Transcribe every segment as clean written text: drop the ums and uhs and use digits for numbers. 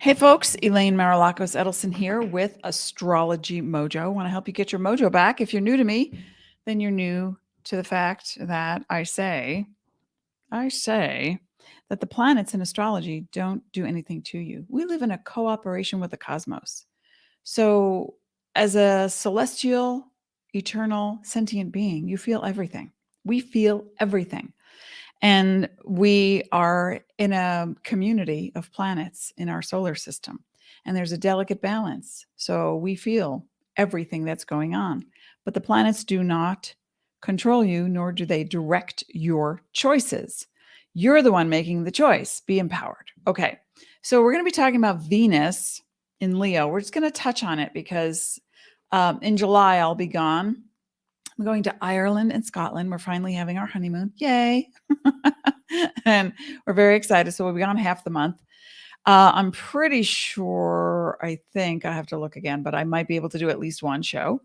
Hey folks, Elaine Marolakos Edelson here with AstrologyMojo. I want to help you get your mojo back. If you're new to me, then you're new to the fact that I say that the planets in astrology don't do anything to you. We live in a cooperation with the cosmos. So, as a celestial, eternal, sentient being, you feel everything. We feel everything. And we are in a community of planets in our solar system. And there's a delicate balance. So we feel everything that's going on. But the planets do not control you, nor do they direct your choices. You're the one making the choice. Be empowered. Okay. So we're going to be talking about Venus in Leo. We're just going to touch on it because in July, I'll be gone. I'm going to Ireland and Scotland. We're finally having our honeymoon. Yay. And we're very excited. So we'll be on half the month. I'm pretty sure, I think I have to look again, but I might be able to do at least one show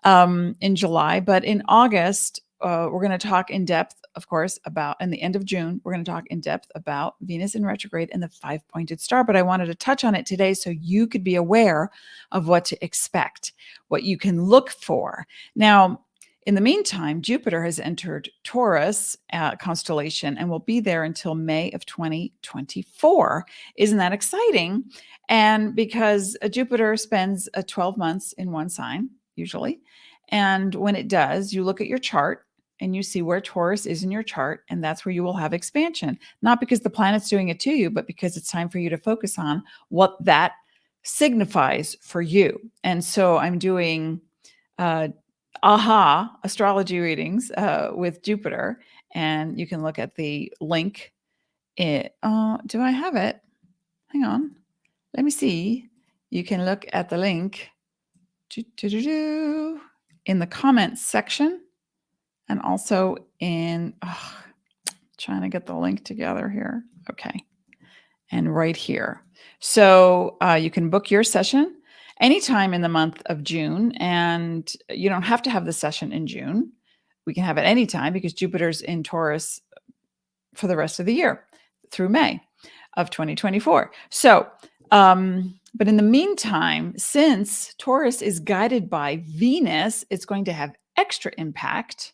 in July. But in August, we're going to talk in depth, of course, about, in the end of June, we're going to talk in depth about Venus in retrograde and the 5-pointed star. But I wanted to touch on it today so you could be aware of what to expect, what you can look for. Now, in the meantime, Jupiter has entered Taurus constellation and will be there until May of 2024. Isn't that exciting? And because Jupiter spends 12 months in one sign, usually. And when it does, you look at your chart and you see where Taurus is in your chart, and that's where you will have expansion. Not because the planet's doing it to you, but because it's time for you to focus on what that signifies for you. And so I'm doing astrology readings with Jupiter, and you can look at the link. Do I have it? Hang on. Let me see. You can look at the link in the comments section, and also in trying to get the link together here. Okay. And right here. So you can book your session anytime in the month of June, and you don't have to have the session in June. We can have it anytime because Jupiter's in Taurus for the rest of the year through May of 2024. So, but in the meantime, since Taurus is guided by Venus, it's going to have extra impact.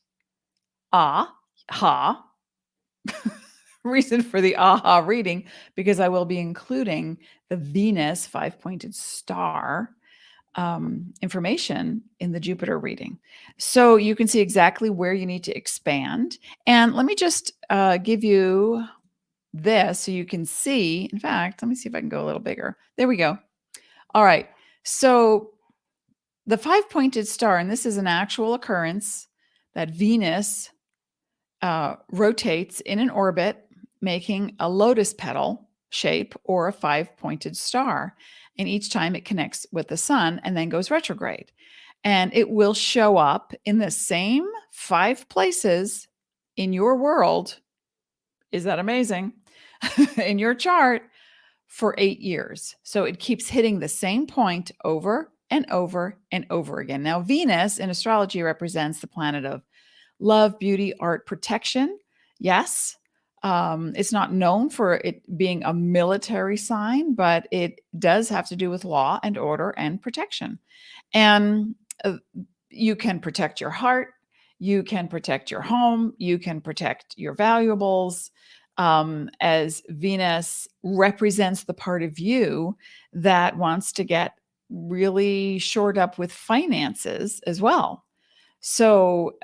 Reason for the aha reading, because I will be including the Venus 5-pointed star information in the Jupiter reading. So you can see exactly where you need to expand. And let me just give you this so you can see. In fact, let me see if I can go a little bigger. There we go. All right. So the 5-pointed star, and this is an actual occurrence that Venus rotates in an orbit, making a lotus petal shape or a 5-pointed star. And each time it connects with the sun and then goes retrograde. And it will show up in the same 5 places in your world. Is that amazing? In your chart for 8 years. So it keeps hitting the same point over and over and over again. Now, Venus in astrology represents the planet of love, beauty, art, protection. Yes. It's not known for it being a military sign, but it does have to do with law and order and protection. And you can protect your heart. You can protect your home. You can protect your valuables, as Venus represents the part of you that wants to get really shored up with finances as well. So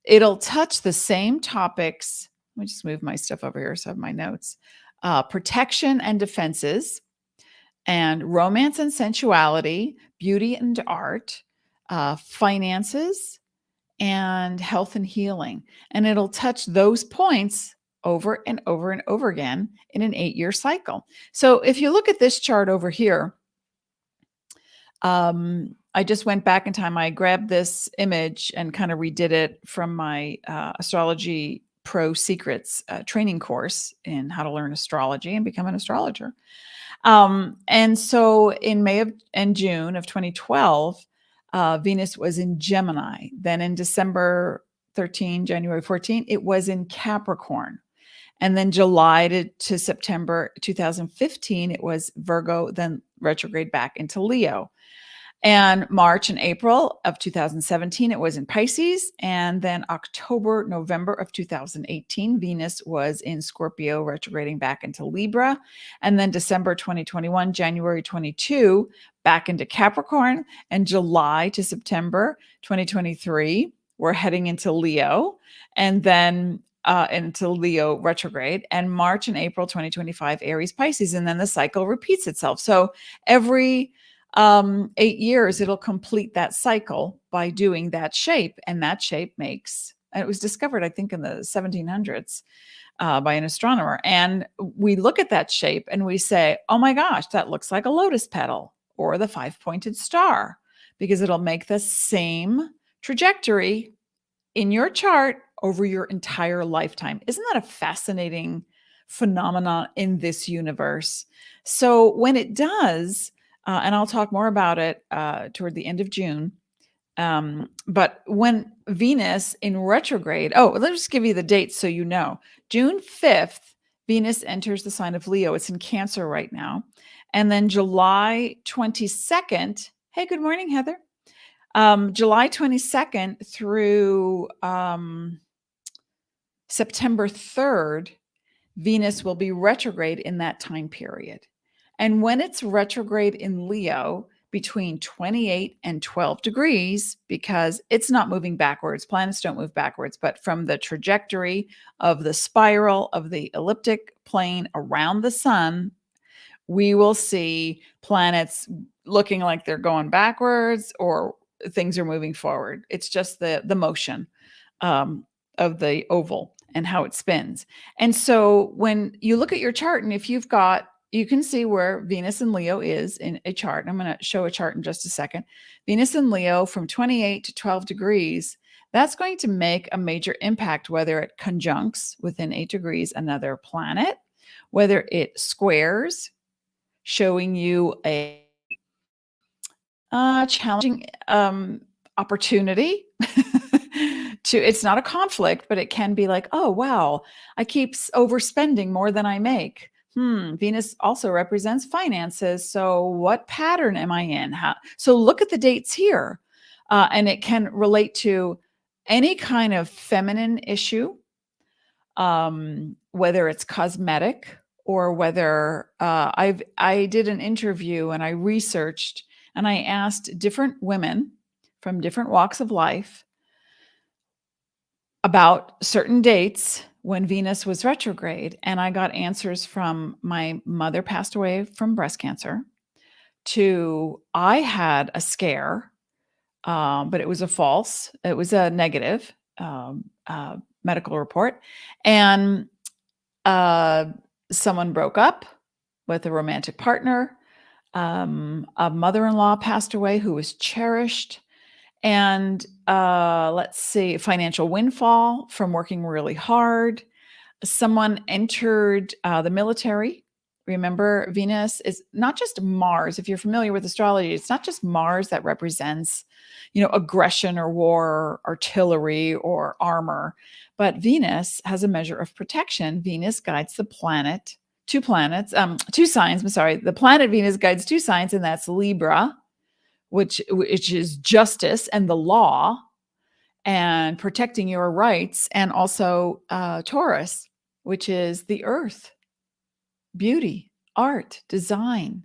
it'll touch the same topics. Let me just move my stuff over here so I have my notes. Protection and defenses, and romance and sensuality, beauty and art, finances, and health and healing. And it'll touch those points over and over and over again in an 8-year cycle. So if you look at this chart over here, I just went back in time. I grabbed this image and kind of redid it from my Astrology Pro Secrets training course in how to learn astrology and become an astrologer. And so in May and June of 2012, Venus was in Gemini. Then in December 13, January 14, it was in Capricorn. And then July to September 2015, it was Virgo, then retrograde back into Leo. And March and April of 2017, it was in Pisces. And then October, November of 2018, Venus was in Scorpio, retrograding back into Libra. And then December 2021, January 22, back into Capricorn. And July to September 2023, we're heading into Leo. And then into Leo retrograde. And March and April 2025, Aries, Pisces. And then the cycle repeats itself. So every 8 years, it'll complete that cycle by doing that shape. And that shape makes, and it was discovered, I think, in the 1700s by an astronomer. And we look at that shape and we say, oh my gosh, that looks like a lotus petal or the 5-pointed star, because it'll make the same trajectory in your chart over your entire lifetime. Isn't that a fascinating phenomenon in this universe? So when it does, and I'll talk more about it toward the end of June. But when Venus in retrograde, let's just give you the dates so you know. June 5th, Venus enters the sign of Leo. It's in Cancer right now. And then July 22nd, hey, good morning, Heather. July 22nd through September 3rd, Venus will be retrograde in that time period. And when it's retrograde in Leo, between 28 and 12 degrees, because it's not moving backwards, planets don't move backwards, but from the trajectory of the spiral of the elliptic plane around the sun, we will see planets looking like they're going backwards or things are moving forward. It's just the motion of the oval and how it spins. And so when you look at your chart, and if you've got, you can see where Venus in Leo is in a chart. I'm going to show a chart in just a second. Venus in Leo from 28 to 12 degrees, that's going to make a major impact, whether it conjuncts within 8 degrees another planet, whether it squares, showing you a challenging opportunity to, it's not a conflict, but it can be like, oh, wow, I keep overspending more than I make. Venus also represents finances. So what pattern am I in? So look at the dates here. And it can relate to any kind of feminine issue, whether it's cosmetic or whether I did an interview and I researched and I asked different women from different walks of life about certain dates when Venus was retrograde. And I got answers from my mother passed away from breast cancer to I had a scare, but it was a negative medical report. And someone broke up with a romantic partner. A mother-in-law passed away who was cherished. And let's see, financial windfall from working really hard. Someone entered the military. Remember, Venus is not just Mars. If you're familiar with astrology, it's not just Mars that represents, aggression or war, or artillery or armor, but Venus has a measure of protection. Venus guides the planet, two signs. I'm sorry. The planet Venus guides 2 signs, and that's Libra, which is justice and the law and protecting your rights, and also Taurus, which is the earth, beauty, art, design,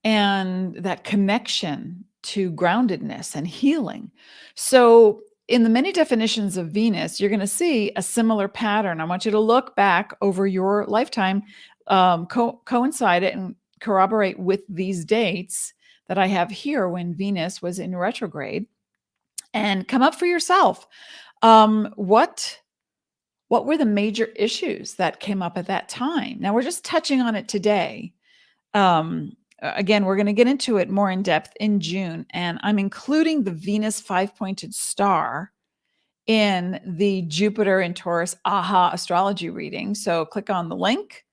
and that connection to groundedness and healing. So in the many definitions of Venus, you're going to see a similar pattern. I want you to look back over your lifetime, coincide it and corroborate with these dates that I have here when Venus was in retrograde, and come up for yourself. What were the major issues that came up at that time? Now we're just touching on it today. Again, we're going to get into it more in depth in June, and I'm including the Venus 5-pointed star in the Jupiter in Taurus AHA astrology reading. So click on the link,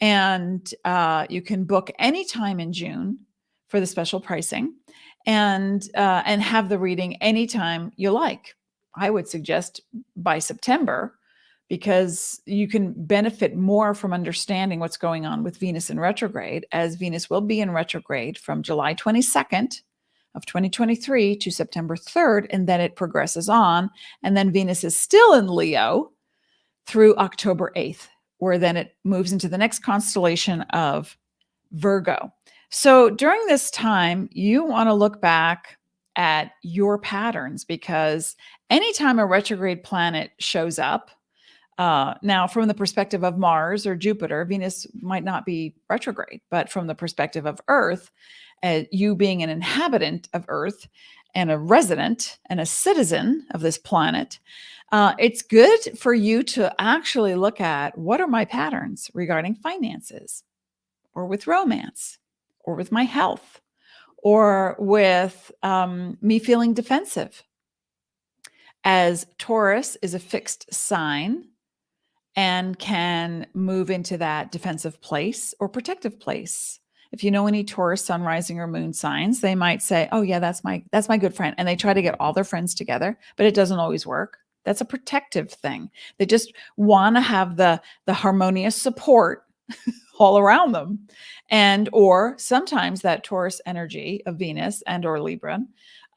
and you can book anytime in June for the special pricing, and have the reading anytime you like. I would suggest by September, because you can benefit more from understanding what's going on with Venus in retrograde, as Venus will be in retrograde from July 22nd of 2023 to September 3rd, and then it progresses on. And then Venus is still in Leo through October 8th, where then it moves into the next constellation of Virgo. So during this time, you want to look back at your patterns, because anytime a retrograde planet shows up, now from the perspective of Mars or Jupiter, Venus might not be retrograde, but from the perspective of Earth, you being an inhabitant of Earth and a resident and a citizen of this planet, it's good for you to actually look at, what are my patterns regarding finances, or with romance, or with my health, or with me feeling defensive, as Taurus is a fixed sign and can move into that defensive place or protective place. If you know any Taurus sun, rising, or moon signs, they might say, oh yeah, that's my good friend. And they try to get all their friends together, but it doesn't always work. That's a protective thing. They just want to have the harmonious support all around them. And, or sometimes that Taurus energy of Venus and or Libra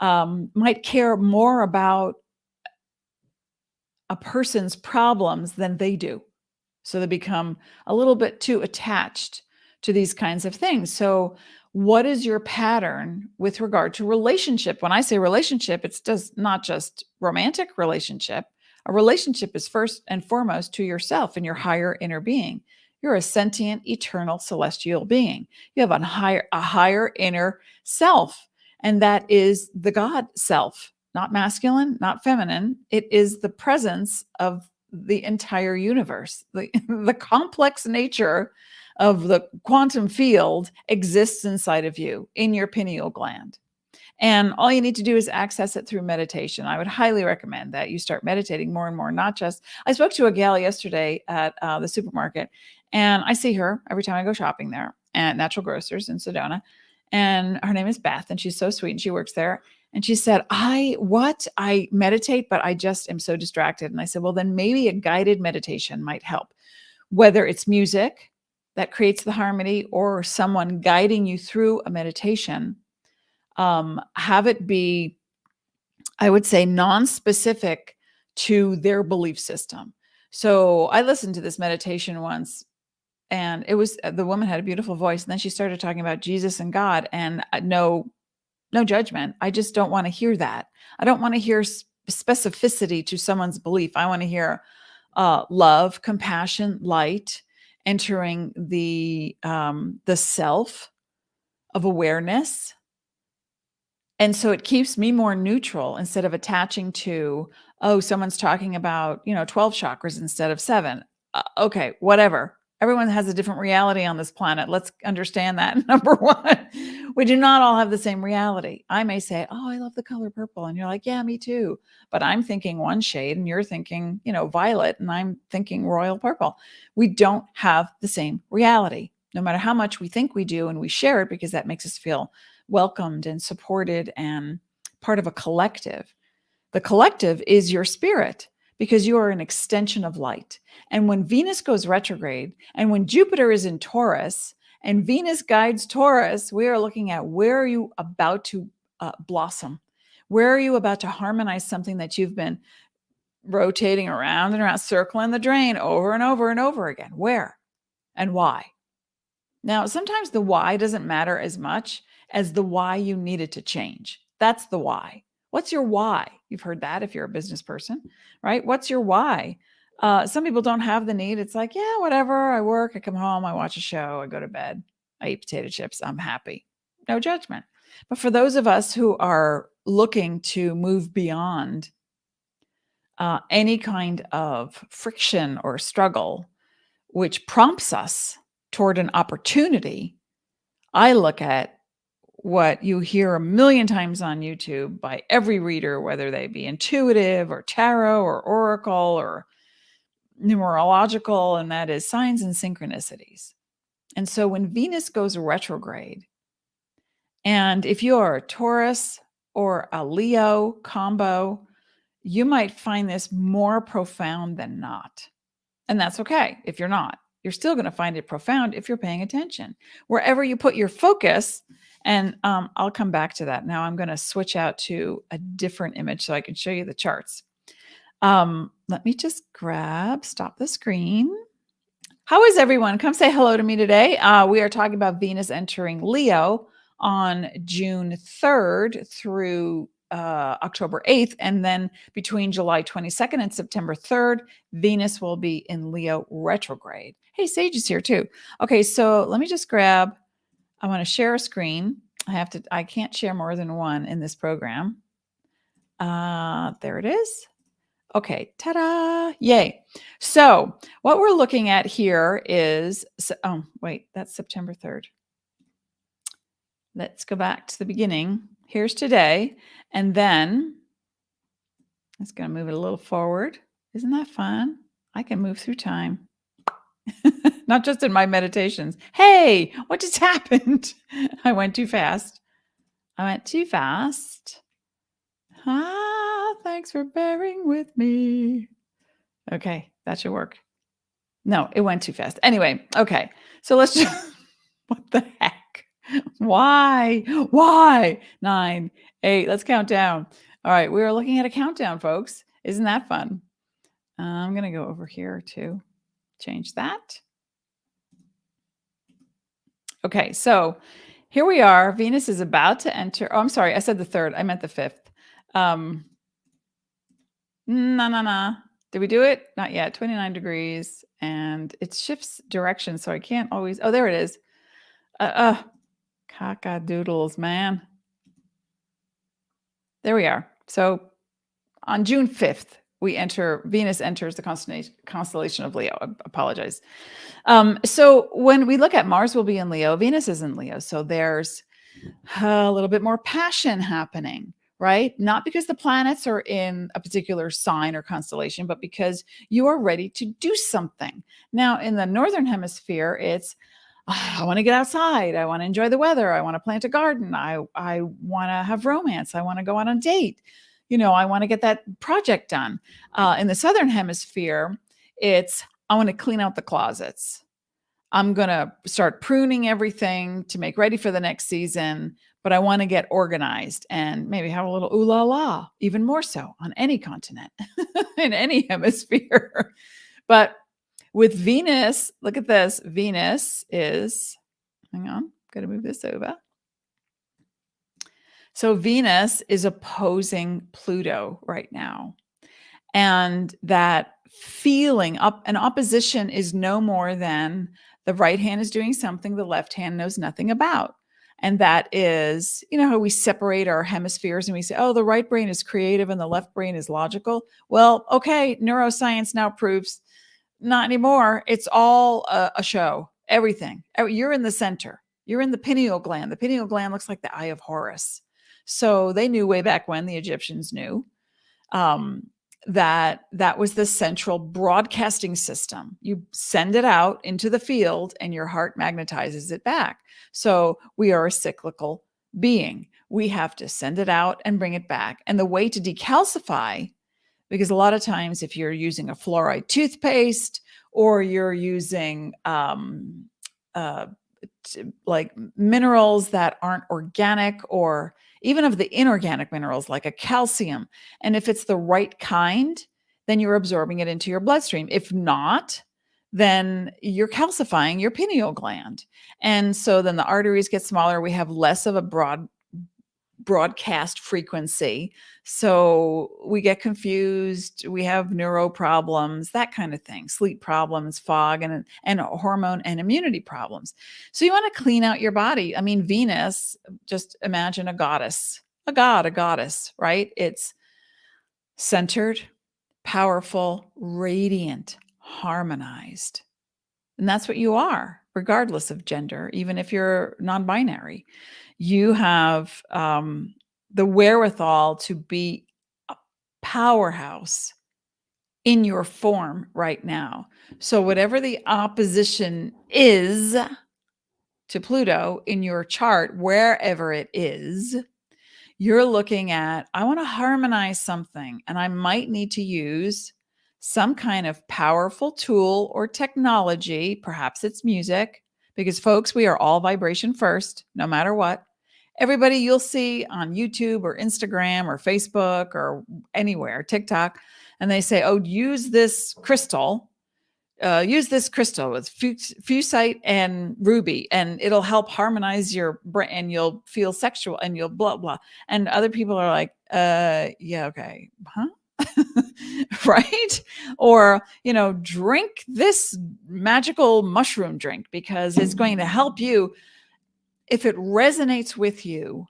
might care more about a person's problems than they do. So they become a little bit too attached to these kinds of things. So what is your pattern with regard to relationship? When I say relationship, it's just not just romantic relationship. A relationship is first and foremost to yourself and your higher inner being. You're a sentient, eternal, celestial being. You have a higher inner self, and that is the God self, not masculine, not feminine. It is the presence of the entire universe. The complex nature of the quantum field exists inside of you, in your pineal gland. And all you need to do is access it through meditation. I would highly recommend that you start meditating more and more, not just, I spoke to a gal yesterday at the supermarket, and I see her every time I go shopping there at Natural Grocers in Sedona. And her name is Beth, and she's so sweet, and she works there. And she said, I meditate, but I just am so distracted. And I said, well, then maybe a guided meditation might help, whether it's music that creates the harmony or someone guiding you through a meditation. Have it be, I would say, non-specific to their belief system. So I listened to this meditation once, and it was, the woman had a beautiful voice. And then she started talking about Jesus and God, and no judgment. I just don't want to hear that. I don't want to hear specificity to someone's belief. I want to hear love, compassion, light, entering the self of awareness. And so it keeps me more neutral instead of attaching to, oh, someone's talking about, 12 chakras instead of 7. Okay, whatever. Everyone has a different reality on this planet. Let's understand that. Number one, we do not all have the same reality. I may say, oh, I love the color purple. And you're like, yeah, me too. But I'm thinking one shade and you're thinking, violet, and I'm thinking royal purple. We don't have the same reality, no matter how much we think we do, and we share it because that makes us feel welcomed and supported and part of a collective. The collective is your spirit, because you are an extension of light. And when Venus goes retrograde, and when Jupiter is in Taurus, and Venus guides Taurus, we are looking at, where are you about to blossom? Where are you about to harmonize something that you've been rotating around and around, circling the drain over and over and over again? Where and why? Now, sometimes the why doesn't matter as much as the why you needed to change. That's the why. What's your why? You've heard that if you're a business person, right? What's your why? Some people don't have the need. It's like, yeah, whatever. I work, I come home, I watch a show, I go to bed, I eat potato chips, I'm happy. No judgment. But for those of us who are looking to move beyond any kind of friction or struggle, which prompts us toward an opportunity, I look at what you hear a million times on YouTube by every reader, whether they be intuitive or tarot or oracle or numerological, and that is signs and synchronicities. And so when Venus goes retrograde, and if you are a Taurus or a Leo combo, you might find this more profound than not. And that's okay if you're not. You're still going to find it profound if you're paying attention. Wherever you put your focus, and I'll come back to that. Now I'm going to switch out to a different image so I can show you the charts. Let me just stop the screen. How is everyone? Come say hello to me today. We are talking about Venus entering Leo on June 3rd through October 8th. And then between July 22nd and September 3rd, Venus will be in Leo retrograde. Hey, Sage is here too. Okay, so let me just I want to share a screen. I can't share more than one in this program. There it is. Okay, ta-da, yay. So what we're looking at here is, oh, wait, that's September 3rd. Let's go back to the beginning. Here's today, and then let's go move it a little forward. Isn't that fun? I can move through time. Not just in my meditations. Hey, what just happened? I went too fast. Thanks for bearing with me. Okay, that should work. No, it went too fast. Anyway, okay. So let's just, what the heck? Why? 9, 8, let's count down. All right, we are looking at a countdown, folks. Isn't that fun? I'm going to go over here to change that. Okay, so here we are. Venus is about to enter. Oh, I'm sorry. I said the 3rd. I meant the 5th. No. Did we do it? Not yet. 29 degrees. And it shifts direction, so I can't always. Oh, there it is. Cock-a-doodles, man. There we are. So on June 5th, Venus enters the constellation of Leo. I apologize. So when we look at Mars will be in Leo, Venus is in Leo. So there's a little bit more passion happening, right? Not because the planets are in a particular sign or constellation, but because you are ready to do something. Now, in the Northern Hemisphere, it's, I want to get outside. I want to enjoy the weather. I want to plant a garden. I want to have romance. I want to go on a date. I want to get that project done. In the Southern Hemisphere, it's, I want to clean out the closets. I'm going to start pruning everything to make ready for the next season, but I want to get organized and maybe have a little ooh la la, even more so on any continent, in any hemisphere. But with Venus, look at this. Venus is, hang on, got to move this over. So Venus is opposing Pluto right now. And that feeling an opposition is no more than the right hand is doing something the left hand knows nothing about. And that is, how we separate our hemispheres and we say, oh, the right brain is creative and the left brain is logical. Well, okay, neuroscience now proves not anymore. It's all a show. Everything. You're in the center. You're in the pineal gland. The pineal gland looks like the eye of Horus. So they knew way back when, the Egyptians knew, that was the central broadcasting system. You send it out into the field and your heart magnetizes it back. So we are a cyclical being. We have to send it out and bring it back. And the way to decalcify, because a lot of times if you're using a fluoride toothpaste or you're using like minerals that aren't organic, or even of the inorganic minerals like a calcium, and if it's the right kind, then you're absorbing it into your bloodstream. If not, then you're calcifying your pineal gland. And so then the arteries get smaller. We have less of a broadcast frequency. So we get confused. We have neuro problems, that kind of thing, sleep problems, fog, and hormone and immunity problems. So you want to clean out your body. I mean, Venus, just imagine a goddess, a goddess, right? It's centered, powerful, radiant, harmonized. And that's what you are, regardless of gender, even if you're non-binary. You have the wherewithal to be a powerhouse in your form right now. So whatever the opposition is to Pluto in your chart, wherever it is, you're looking at, I want to harmonize something, and I might need to use some kind of powerful tool or technology, perhaps it's music, because folks, we are all vibration first, no matter what. Everybody you'll see on YouTube or Instagram or Facebook or anywhere, TikTok, and they say, oh, use this crystal with fusite and ruby, and it'll help harmonize your brain, and you'll feel sexual, and you'll blah blah. And other people are like, yeah, okay, huh? Right? Or, drink this magical mushroom drink because it's going to help you. If it resonates with you,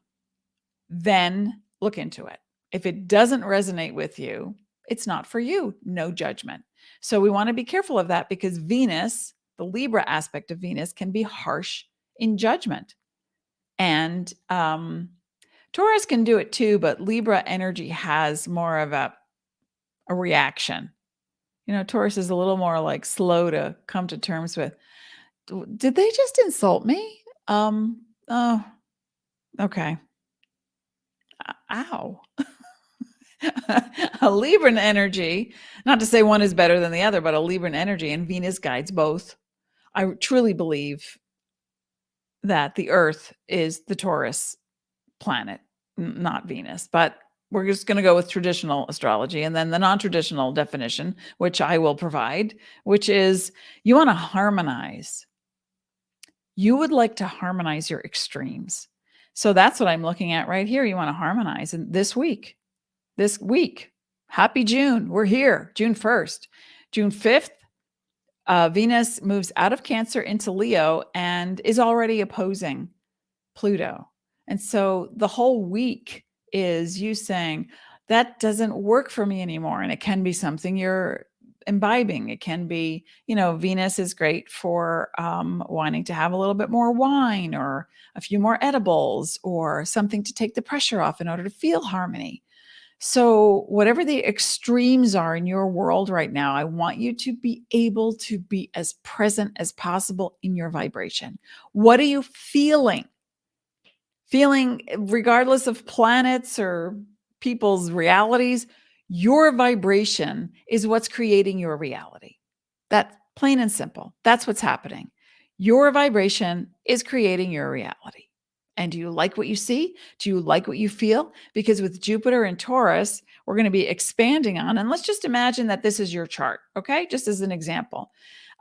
then look into it. If it doesn't resonate with you, it's not for you. No judgment. So we want to be careful of that, because Venus, the Libra aspect of Venus, can be harsh in judgment. And Taurus can do it too, but Libra energy has more of a reaction. Taurus is a little more like slow to come to terms with. Did they just insult me? Oh, okay. Ow. A Libran energy, not to say one is better than the other, but a Libran energy, and Venus guides both. I truly believe that the Earth is the Taurus planet, not Venus. But we're just going to go with traditional astrology, and then the non-traditional definition, which I will provide, which is you want to harmonize. You would like to harmonize your extremes. So that's what I'm looking at right here. You want to harmonize. And this week, happy June. We're here, June 1st. June 5th, Venus moves out of Cancer into Leo and is already opposing Pluto. And so the whole week is you saying, that doesn't work for me anymore. And it can be something you're imbibing. It can be, Venus is great for wanting to have a little bit more wine or a few more edibles or something to take the pressure off in order to feel harmony. So whatever the extremes are in your world right now, I want you to be able to be as present as possible in your vibration. What are you feeling? Feeling, regardless of planets or people's realities, your vibration is what's creating your reality. That's plain and simple. That's what's happening. Your vibration is creating your reality. And do you like what you see? Do you like what you feel? Because with Jupiter and Taurus, we're going to be expanding on, and let's just imagine that this is your chart, okay? Just as an example,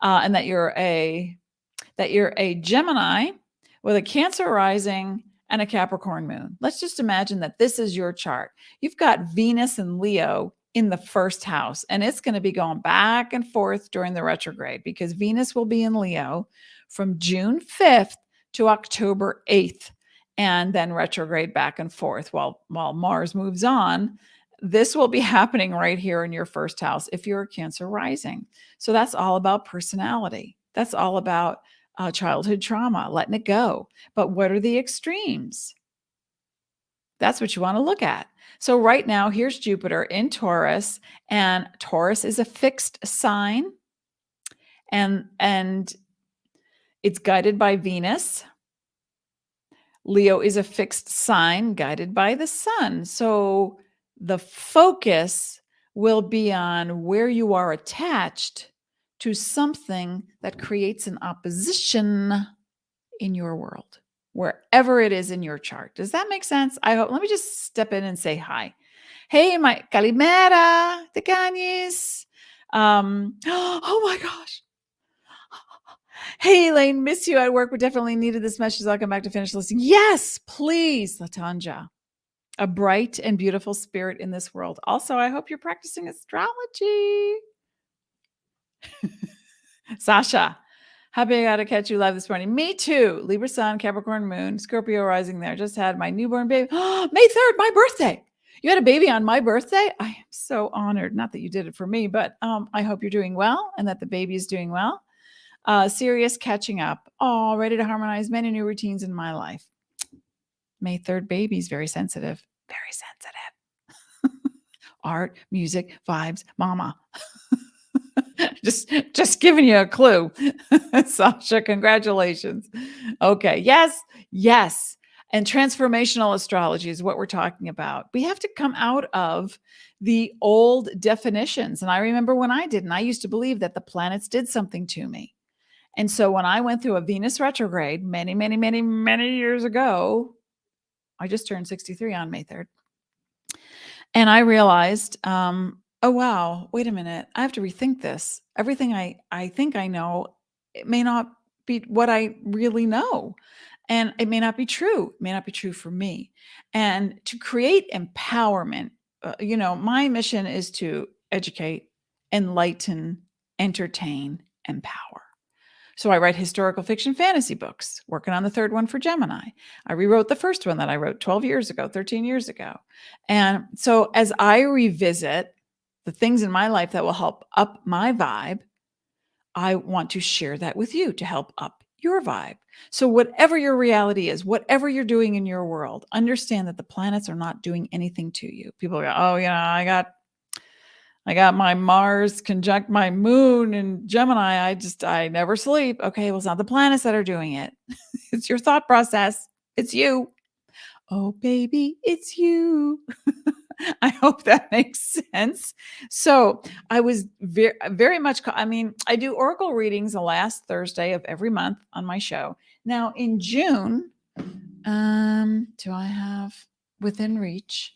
and that you're a Gemini with a Cancer rising and a Capricorn moon. Let's just imagine that this is your chart. You've got Venus and Leo in the first house, and it's going to be going back and forth during the retrograde, because Venus will be in Leo from June 5th to October 8th, and then retrograde back and forth while Mars moves on. This will be happening right here in your first house if you're a Cancer rising. So that's all about personality. That's all about childhood trauma, letting it go. But what are the extremes? That's what you want to look at. So right now, here's Jupiter in Taurus, and Taurus is a fixed sign, and it's guided by Venus. Leo is a fixed sign guided by the sun. So the focus will be on where you are attached to something that creates an opposition in your world, wherever it is in your chart. Does that make sense? I hope. Let me just step in and say hi. Hey, my Calimera, te cañes. Oh my gosh. Hey, Elaine, miss you at work, but definitely needed this message. I'll come back to finish listening. Yes, please, Latanja. A bright and beautiful spirit in this world. Also, I hope you're practicing astrology. Sasha, happy I got to catch you live this morning. Me too. Libra sun, Capricorn moon, Scorpio rising there. Just had my newborn baby. May 3rd, my birthday. You had a baby on my birthday? I am so honored. Not that you did it for me, but I hope you're doing well and that the baby is doing well. Serious catching up. Oh, ready to harmonize many new routines in my life. May 3rd baby's very sensitive. Very sensitive. Art, music, vibes, mama. just giving you a clue. Sasha, congratulations. Okay. Yes. And transformational astrology is what we're talking about. We have to come out of the old definitions. And I remember when I did, and I used to believe that the planets did something to me. And so when I went through a Venus retrograde many, many, many, many years ago, I just turned 63 on May 3rd. And I realized, oh, wow, wait a minute. I have to rethink this. Everything I think I know, it may not be what I really know. And it may not be true. It may not be true for me. And to create empowerment, my mission is to educate, enlighten, entertain, empower. So I write historical fiction fantasy books, working on the third one for Gemini. I rewrote the first one that I wrote 12 years ago, 13 years ago. And so as I revisit the things in my life that will help up my vibe, I want to share that with you to help up your vibe. So whatever your reality is, whatever you're doing in your world, understand that the planets are not doing anything to you. People go, oh, I got my Mars conjunct my moon in Gemini. I never sleep. Okay, well, it's not the planets that are doing it. It's your thought process. It's you. Oh, baby, it's you. I hope that makes sense. So I was very, very much, I do oracle readings the last Thursday of every month on my show. Now in June, do I have Within Reach?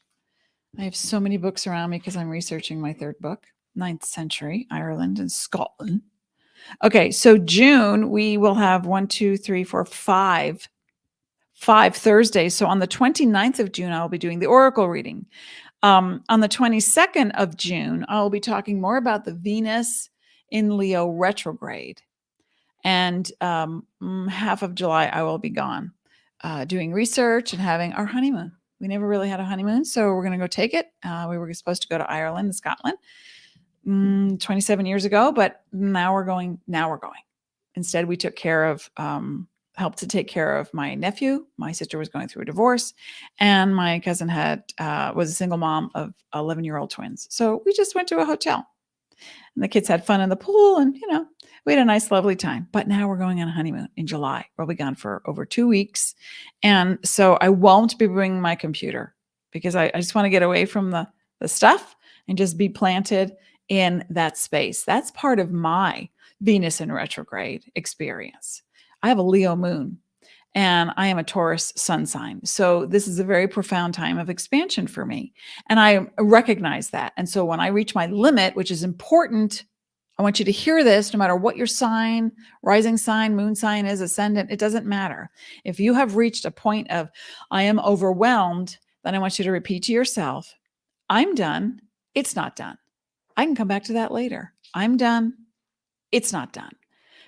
I have so many books around me because I'm researching my third book, 9th century, Ireland and Scotland. Okay, so June, we will have 5 Thursdays. So on the 29th of June, I'll be doing the oracle reading. On the 22nd of June, I'll be talking more about the Venus in Leo retrograde. And half of July, I will be gone doing research and having our honeymoon. We never really had a honeymoon, so we're going to go take it. We were supposed to go to Ireland and Scotland 27 years ago, but now we're going. Instead, we took care of, helped to take care of my nephew. My sister was going through a divorce, and my cousin was a single mom of 11-year-old twins. So we just went to a hotel, and the kids had fun in the pool, and we had a nice, lovely time. But now we're going on a honeymoon in July. We'll be gone for over 2 weeks. And so I won't be bringing my computer because I just want to get away from the stuff and just be planted in that space. That's part of my Venus in retrograde experience. I have a Leo moon and I am a Taurus sun sign. So this is a very profound time of expansion for me. And I recognize that. And so when I reach my limit, which is important, I want you to hear this no matter what your sign, rising sign, moon sign is, ascendant, it doesn't matter. If you have reached a point of, I am overwhelmed, then I want you to repeat to yourself, I'm done. It's not done. I can come back to that later. I'm done. It's not done.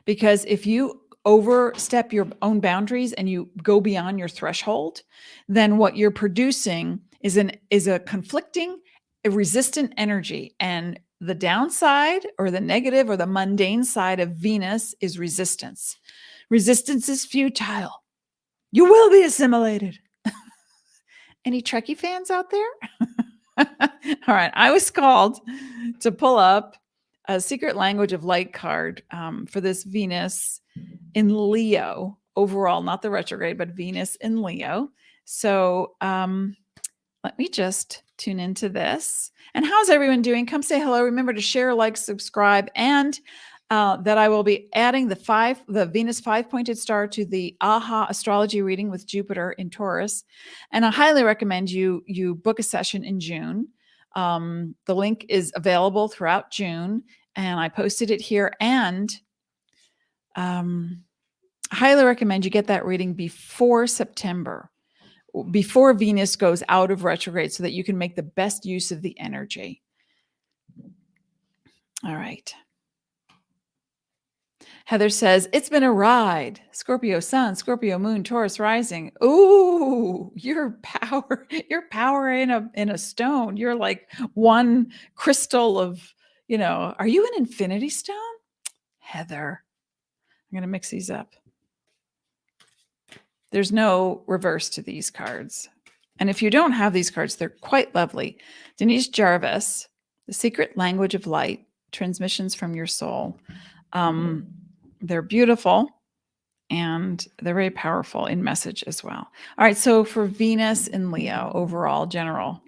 Because if you overstep your own boundaries and you go beyond your threshold, then what you're producing is a conflicting, a resistant energy. And the downside or the negative or the mundane side of Venus is resistance. Resistance is futile. You will be assimilated. Any Trekkie fans out there? All right. I was called to pull up a Secret Language of Light card for this Venus in Leo overall, not the retrograde, but Venus in Leo. So let me just tune into this. And how's everyone doing? Come say hello. Remember to share, like, subscribe, and that I will be adding the Venus 5-pointed star to the AHA astrology reading with Jupiter in Taurus. And I highly recommend you book a session in June. The link is available throughout June, and I posted it here. And highly recommend you get that reading before September, before Venus goes out of retrograde, so that you can make the best use of the energy. All right. Heather says, it's been a ride. Scorpio sun, Scorpio moon, Taurus rising. Ooh, your power in a stone. You're like one crystal of, are you an infinity stone? Heather, I'm going to mix these up. There's no reverse to these cards. And if you don't have these cards, they're quite lovely. Denise Jarvis, The Secret Language of Light, Transmissions from Your Soul. They're beautiful. and they're very powerful in message as well. All right, so for Venus in Leo, overall, general.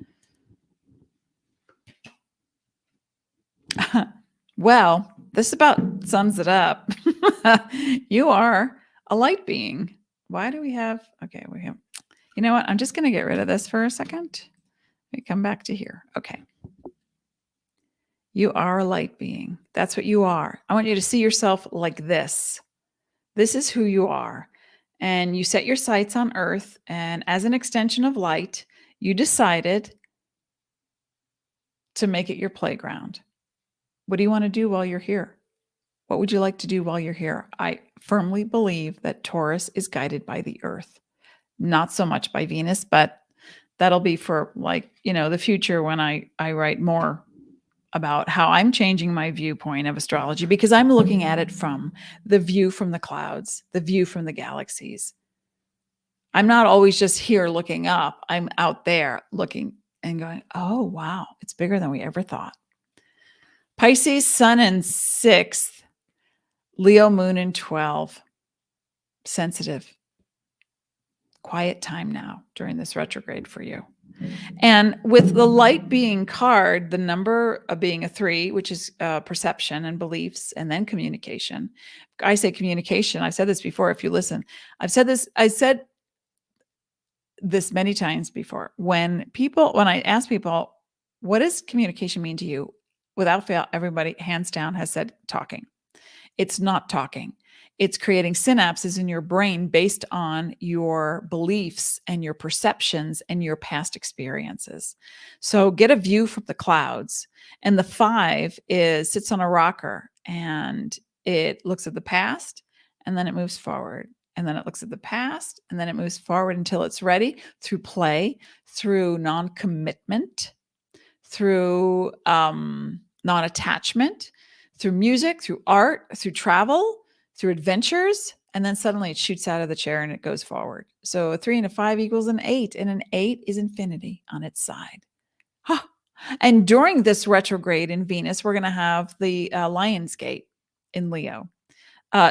Well, this about sums it up. You are a light being. Why do we have, okay, we have, you know what? I'm just going to get rid of this for a second. We come back to here. Okay. You are a light being. That's what you are. I want you to see yourself like this. This is who you are. And you set your sights on earth. And as an extension of light, you decided to make it your playground. What do you want to do while you're here? What would you like to do while you're here? I firmly believe that Taurus is guided by the earth, not so much by Venus, but that'll be for the future when I write more about how I'm changing my viewpoint of astrology, because I'm looking at it from the view from the clouds, the view from the galaxies. I'm not always just here looking up. I'm out there looking and going, oh, wow, it's bigger than we ever thought. Pisces, sun in 6th, Leo, moon in 12. Sensitive. Quiet time now during this retrograde for you. And with the light being card, the number of being a 3, which is perception and beliefs, and then communication. I say communication. I've said this before. If you listen, I said this many times before. When I ask people, what does communication mean to you? Without fail, everybody hands down has said talking. It's not talking. It's creating synapses in your brain based on your beliefs and your perceptions and your past experiences. So get a view from the clouds. And the 5 sits on a rocker and it looks at the past and then it moves forward. And then it looks at the past and then it moves forward until it's ready through play, through non-commitment, through non-attachment, through music, through art, through travel, through adventures, and then suddenly it shoots out of the chair and it goes forward. So a 3 and a 5 equals an 8, and an 8 is infinity on its side. Huh. And during this retrograde in Venus, we're going to have the Lion's Gate in Leo.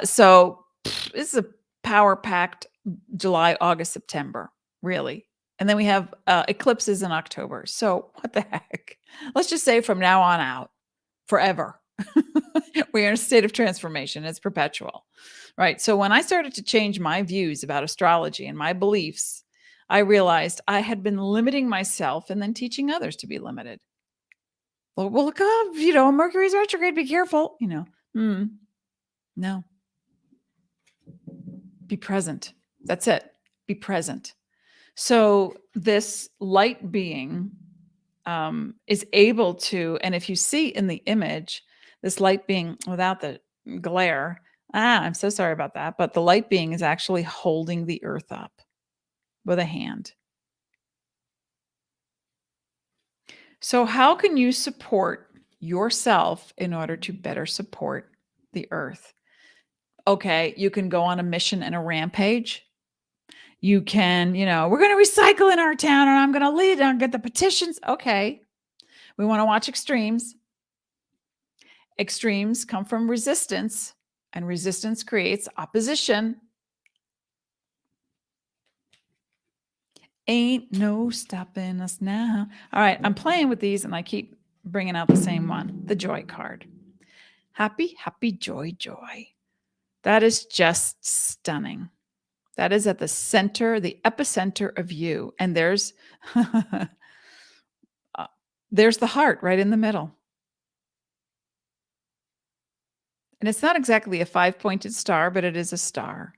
So this is a power-packed July, August, September, really. And then we have eclipses in October. So what the heck? Let's just say from now on out, forever. We're in a state of transformation. It's perpetual, right? So when I started to change my views about astrology and my beliefs, I realized I had been limiting myself and then teaching others to be limited. Well, look up, Mercury's retrograde, be careful, no. Be present. That's it. Be present. So this light being is able to, and if you see in the image, this light being without the glare, I'm so sorry about that, but the light being is actually holding the earth up with a hand. So how can you support yourself in order to better support the earth? Okay, you can go on a mission and a rampage. You can, we're going to recycle in our town and I'm going to lead and get the petitions. Okay. We want to watch extremes. Extremes come from resistance, and resistance creates opposition. Ain't no stopping us now. All right, I'm playing with these and I keep bringing out the same one, the joy card. Happy, happy, joy, joy. That is just stunning. That is at the center, the epicenter of you. And there's the heart right in the middle. And it's not exactly a 5-pointed star, but it is a star.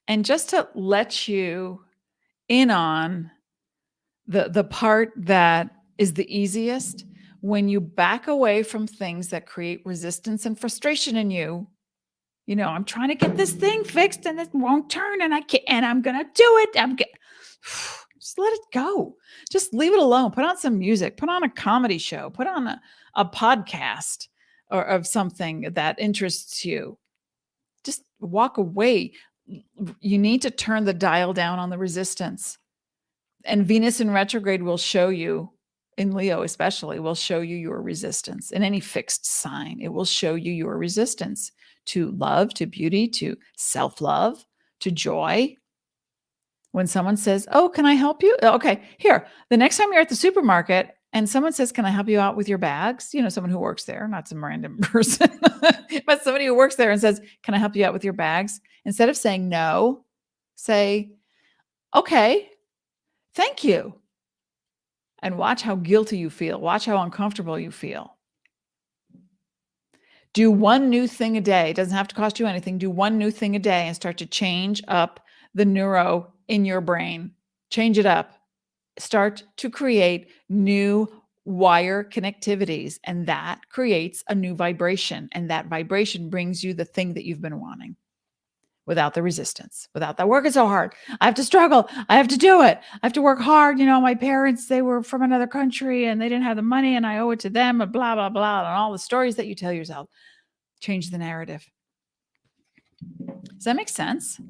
And just to let you in on the part that is the easiest, when you back away from things that create resistance and frustration in you, I'm trying to get this thing fixed and it won't turn and I can't, and I'm going to do it. Just let it go. Just leave it alone. Put on some music, put on a comedy show, put on a podcast or of something that interests you. Just walk away. You need to turn the dial down on the resistance. And Venus in retrograde will show you, in Leo especially, will show you your resistance. In any fixed sign, it will show you your resistance to love, to beauty, to self-love, to joy. When someone says, "Oh, can I help you?" Okay, here, the next time you're at the supermarket and someone says, "Can I help you out with your bags?" Someone who works there, not some random person, but somebody who works there and says, "Can I help you out with your bags?" Instead of saying no, say, "Okay, thank you." And watch how guilty you feel. Watch how uncomfortable you feel. Do one new thing a day. It doesn't have to cost you anything. Do one new thing a day and start to change up the neuro in your brain. Change it up. Start to create new wire connectivities, and that creates a new vibration. And that vibration brings you the thing that you've been wanting without the resistance, without that working so hard. I have to struggle. I have to do it. I have to work hard. My parents, they were from another country and they didn't have the money and I owe it to them and blah, blah, blah. And all the stories that you tell yourself. Change the narrative. Does that make sense?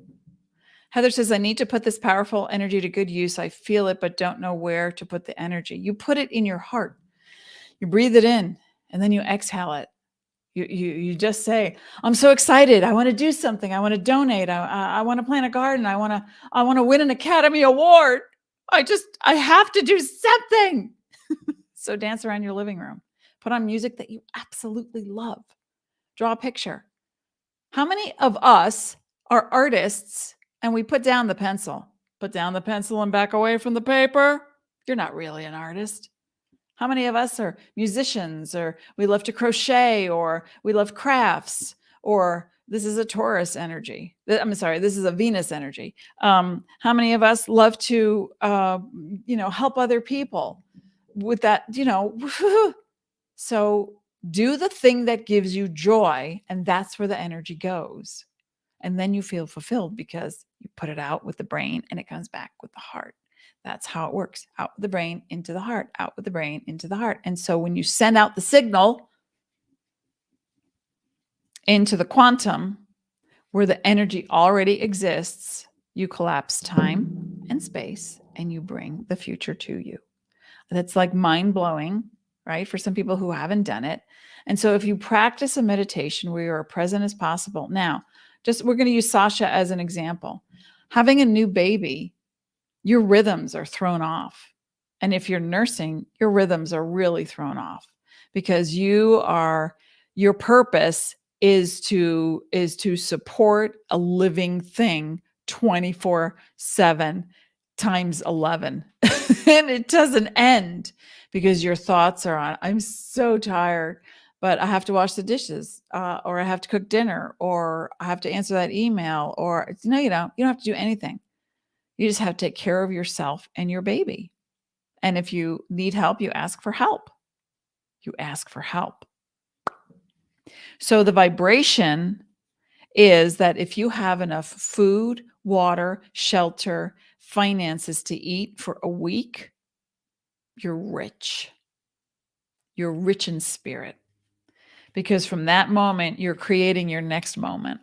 Heather says, I need to put this powerful energy to good use. I feel it, but don't know where to put the energy. You put it in your heart. You breathe it in and then you exhale it. You just say, I'm so excited. I want to do something. I want to donate. I want to plant a garden. I want to win an Academy Award. I have to do something. So dance around your living room. Put on music that you absolutely love. Draw a picture. How many of us are artists and we put down the pencil? Put down the pencil and back away from the paper? You're not really an artist. How many of us are musicians, or we love to crochet, or we love crafts, or this is a Taurus energy. I'm sorry, this is a Venus energy. How many of us love to, help other people with that, So do the thing that gives you joy, and that's where the energy goes. And then you feel fulfilled because you put it out with the brain and it comes back with the heart. That's how it works. Out with the brain, into the heart, out with the brain, into the heart. And so when you send out the signal into the quantum, where the energy already exists, you collapse time and space and you bring the future to you. That's like mind-blowing, right? For some people who haven't done it. And so if you practice a meditation where you're as present as possible. Now, we're going to use Sasha as an example. Having a new baby, your rhythms are thrown off. And if you're nursing, your rhythms are really thrown off because your purpose is to support a living thing 24/7 times 11. And it doesn't end because your thoughts are on, I'm so tired, but I have to wash the dishes, or I have to cook dinner, or I have to answer that email, or no, you don't have to do anything. You just have to take care of yourself and your baby. And if you need help, you ask for help. You ask for help. So the vibration is that if you have enough food, water, shelter, finances to eat for a week, you're rich. You're rich in spirit. Because from that moment, you're creating your next moment.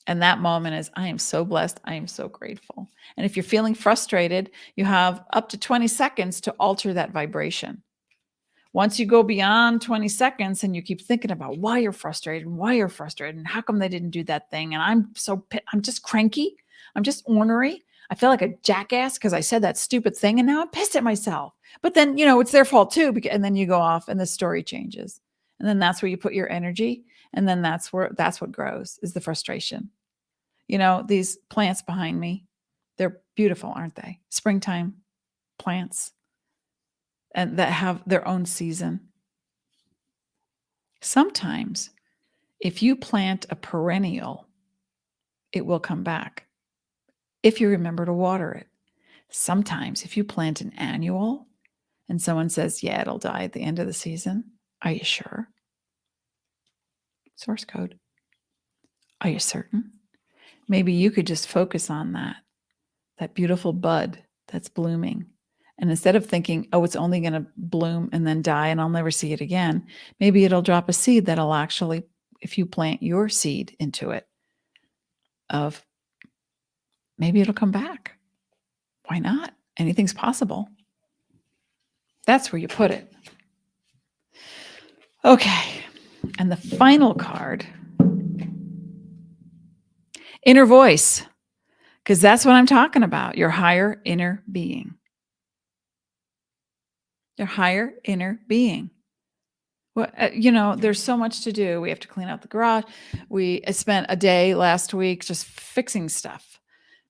And that moment is, I am so blessed. I am so grateful. And if you're feeling frustrated, you have up to 20 seconds to alter that vibration. Once you go beyond 20 seconds and you keep thinking about why you're frustrated and how come they didn't do that thing. And I'm just cranky. I'm just ornery. I feel like a jackass because I said that stupid thing and now I'm pissed at myself. But then, it's their fault too. And then you go off and the story changes. And then that's where you put your energy. And then that's what grows, is the frustration. These plants behind me, they're beautiful, aren't they? Springtime plants, and that have their own season. Sometimes if you plant a perennial, it will come back if you remember to water it. Sometimes if you plant an annual and someone says, yeah, it'll die at the end of the season, are you sure? Source code. Are you certain? Maybe you could just focus on that beautiful bud that's blooming. And instead of thinking, oh, it's only going to bloom and then die and I'll never see it again, maybe it'll drop a seed that'll actually, if you plant your seed into it, maybe it'll come back. Why not? Anything's possible. That's where you put it. Okay. And the final card Inner voice, because that's what I'm talking about. Your higher inner being. Your higher inner being. Well, there's so much to do. We have to clean out the garage. I spent a day last week just fixing stuff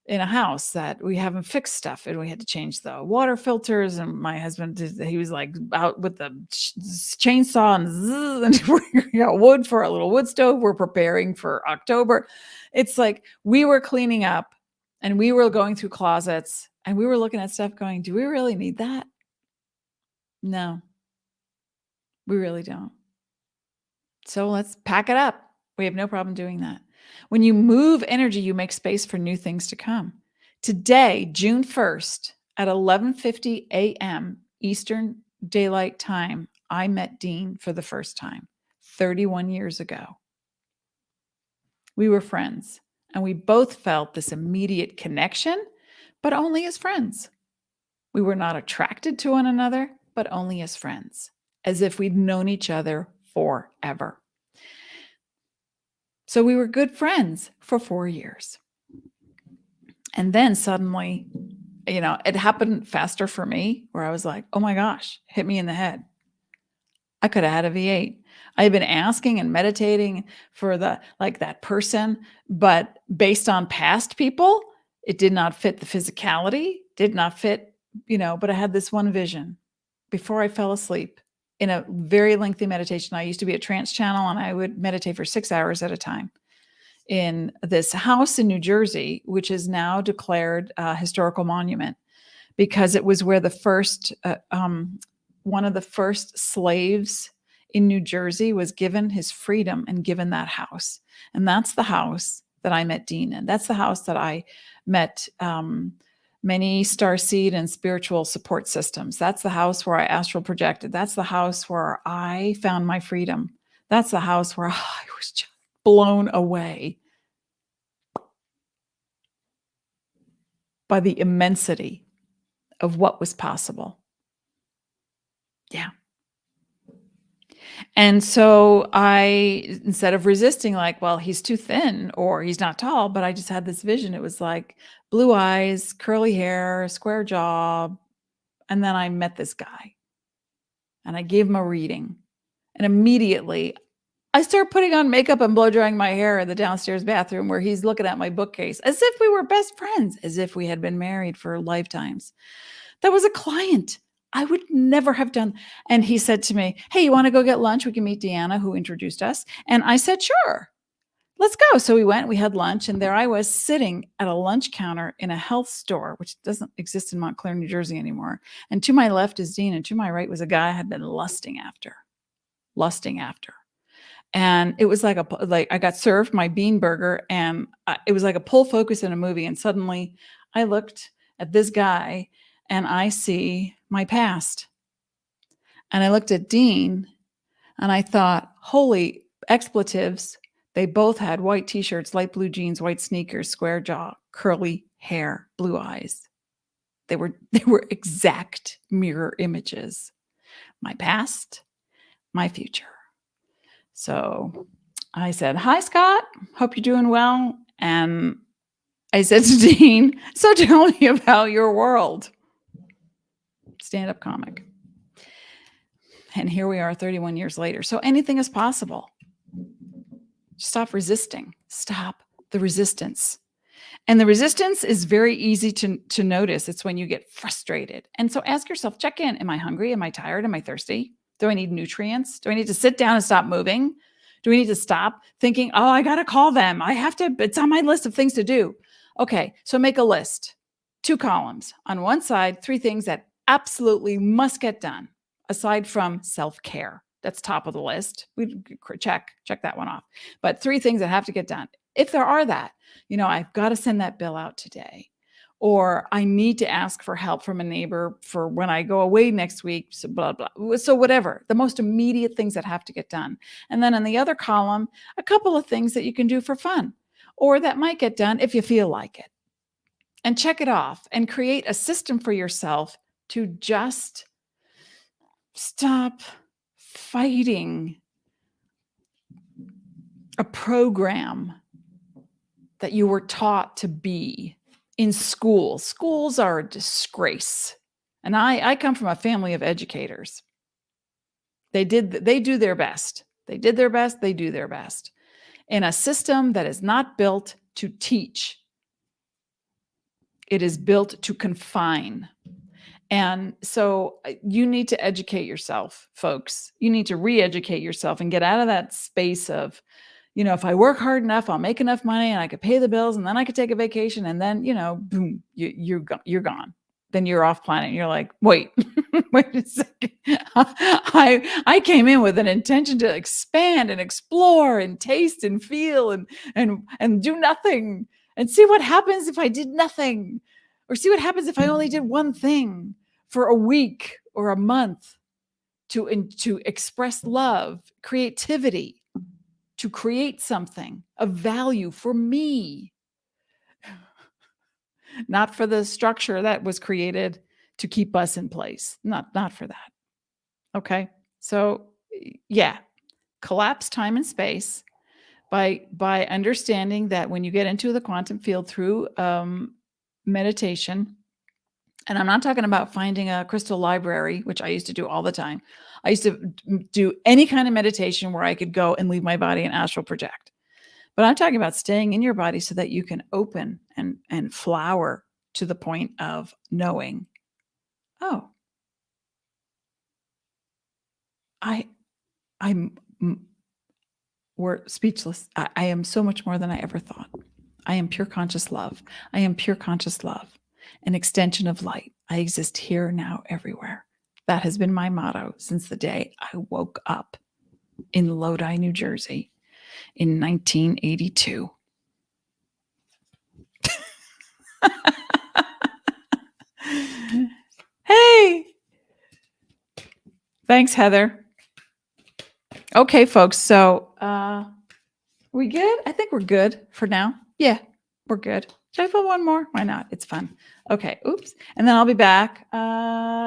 in a house that we haven't fixed stuff, and we had to change the water filters. And my husband he was like out with the chainsaw and we got wood for a little wood stove. We're preparing for October. It's like we were cleaning up and we were going through closets and we were looking at stuff going, do we really need that? No, we really don't. So let's pack it up. We have no problem doing that. When you move energy, you make space for new things to come. Today, June 1st at 11:50 a.m. Eastern Daylight Time, I met Dean for the first time 31 years ago. We were friends and we both felt this immediate connection, but only as friends. We were not attracted to one another, but only as friends, as if we'd known each other forever. So we were good friends for 4 years. And then suddenly, it happened faster for me where I was like, oh my gosh, hit me in the head. I could have had a V8. I had been asking and meditating for that person, but based on past people, it did not fit the physicality, did not fit, but I had this one vision before I fell asleep in a very lengthy meditation. I used to be a trance channel and I would meditate for 6 hours at a time in this house in New Jersey, which is now declared a historical monument because it was where one of the first slaves in New Jersey was given his freedom and given that house. And that's the house that I met Dean in. That's the house that I met many starseed and spiritual support systems. That's the house where I astral projected. That's the house where I found my freedom. That's the house where I was just blown away by the immensity of what was possible. Yeah. And so instead of resisting like, well, he's too thin or he's not tall, but I just had this vision. It was like blue eyes, curly hair, square jaw. And then I met this guy and I gave him a reading. And immediately I start putting on makeup and blow drying my hair in the downstairs bathroom where he's looking at my bookcase as if we were best friends, as if we had been married for lifetimes. That was a client. I would never have done. And he said to me, hey, you want to go get lunch? We can meet Deanna, who introduced us. And I said, sure, let's go. So we went, we had lunch, and there I was sitting at a lunch counter in a health store, which doesn't exist in Montclair, New Jersey anymore. And to my left is Dean, and to my right was a guy I had been lusting after. And it was like I got served my bean burger, and it was like a pull focus in a movie. And suddenly I looked at this guy and I see my past. And I looked at Dean and I thought, holy expletives. They both had white t-shirts, light blue jeans, white sneakers, square jaw, curly hair, blue eyes. They were exact mirror images. My past, my future. So I said, hi, Scott. Hope you're doing well. And I said to Dean, so tell me about your world. Stand-up comic. And here we are 31 years later. So anything is possible. Stop resisting. Stop the resistance. And the resistance is very easy to notice. It's when you get frustrated. And so ask yourself, check in. Am I hungry? Am I tired? Am I thirsty? Do I need nutrients? Do I need to sit down and stop moving? Do we need to stop thinking, oh, I got to call them. It's on my list of things to do. Okay, so make a list. 2 columns. On one side, 3 things that absolutely must get done, aside from self-care. That's top of the list. We check that one off. But 3 things that have to get done. If there are that, I've got to send that bill out today. Or I need to ask for help from a neighbor for when I go away next week, so blah, blah. So whatever, the most immediate things that have to get done. And then in the other column, a couple of things that you can do for fun or that might get done if you feel like it. And check it off and create a system for yourself to just stop fighting a program that you were taught to be in school. Schools are a disgrace. And I come from a family of educators. They do their best. They did their best. They do their best in a system that is not built to teach. It is built to confine. And so you need to educate yourself, folks. You need to re-educate yourself and get out of that space of, if I work hard enough, I'll make enough money and I could pay the bills and then I could take a vacation and then, boom, you're gone. Then you're off planet. And you're like, wait, wait a second. I came in with an intention to expand and explore and taste and feel and do nothing and see what happens if I did nothing, or see what happens if I only did one thing for a week or a month to express love, creativity, to create something of value for me, not for the structure that was created to keep us in place. Not for that. Okay. So yeah, collapse time and space by understanding that when you get into the quantum field through meditation, and I'm not talking about finding a crystal library, which I used to do all the time. I used to do any kind of meditation where I could go and leave my body and astral project. But I'm talking about staying in your body so that you can open and flower to the point of knowing, oh, we're speechless. I am so much more than I ever thought. I am pure conscious love. I am pure conscious love, an extension of light. I exist here, now, everywhere. That has been my motto since the day I woke up in Lodi, New Jersey in 1982. Hey, thanks, Heather. Okay, folks. So, we good? I think we're good for now. Yeah, we're good. Should I put one more? Why not? It's fun. Okay. Oops. And then I'll be back.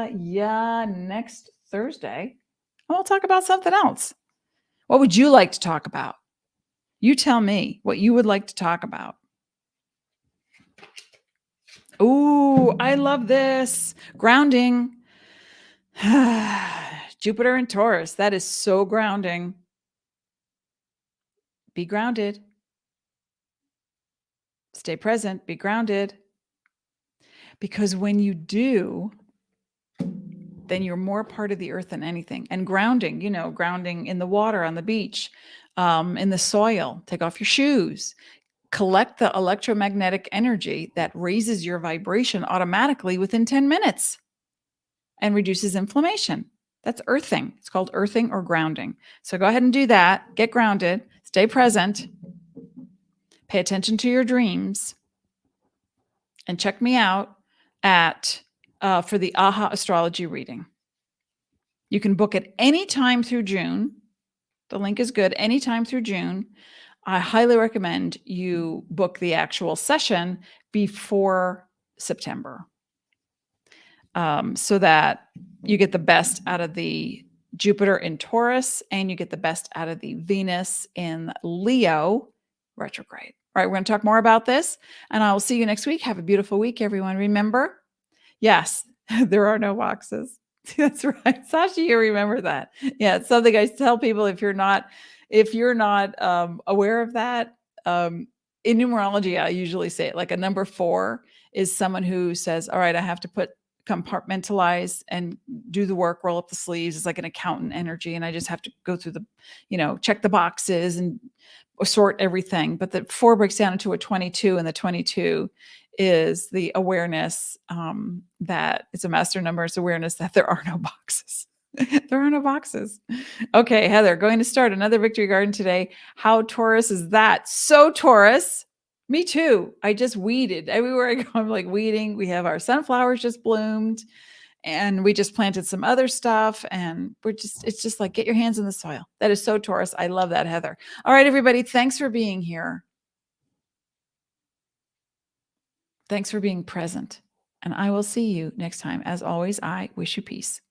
Next Thursday. And we'll talk about something else. What would you like to talk about? You tell me what you would like to talk about. Ooh, I love this. Grounding. Jupiter and Taurus. That is so grounding. Be grounded. Stay present. Be grounded. Because when you do, then you're more part of the earth than anything. And grounding, grounding in the water, on the beach, in the soil. Take off your shoes. Collect the electromagnetic energy that raises your vibration automatically within 10 minutes and reduces inflammation. That's earthing. It's called earthing or grounding. So go ahead and do that. Get grounded. Stay present. Pay attention to your dreams. And check me out for the AHA astrology reading. You can book it anytime through June. The link is good. Anytime through June. I highly recommend you book the actual session before September, so that you get the best out of the Jupiter in Taurus and you get the best out of the Venus in Leo retrograde. All right, we're going to talk more about this, and I will see you next week. Have a beautiful week, everyone. Remember, yes, there are no boxes. That's right. Sasha, you remember that. Yeah, it's something I tell people if you're not aware of that. In numerology, I usually say it like a number 4 is someone who says, all right, I have to compartmentalize and do the work, roll up the sleeves. It's like an accountant energy. And I just have to go through check the boxes and sort everything. But the 4 breaks down into a 22, and the 22 is the awareness that it's a master number. It's awareness that there are no boxes. There are no boxes. Okay, Heather, going to start another Victory Garden today. How Taurus is that? So Taurus. Me too. I just weeded. Everywhere I go, I'm like weeding. We have our sunflowers just bloomed, and we just planted some other stuff, and it's just like, get your hands in the soil. That is so Taurus. I love that, Heather. All right, everybody. Thanks for being here. Thanks for being present. And I will see you next time. As always, I wish you peace.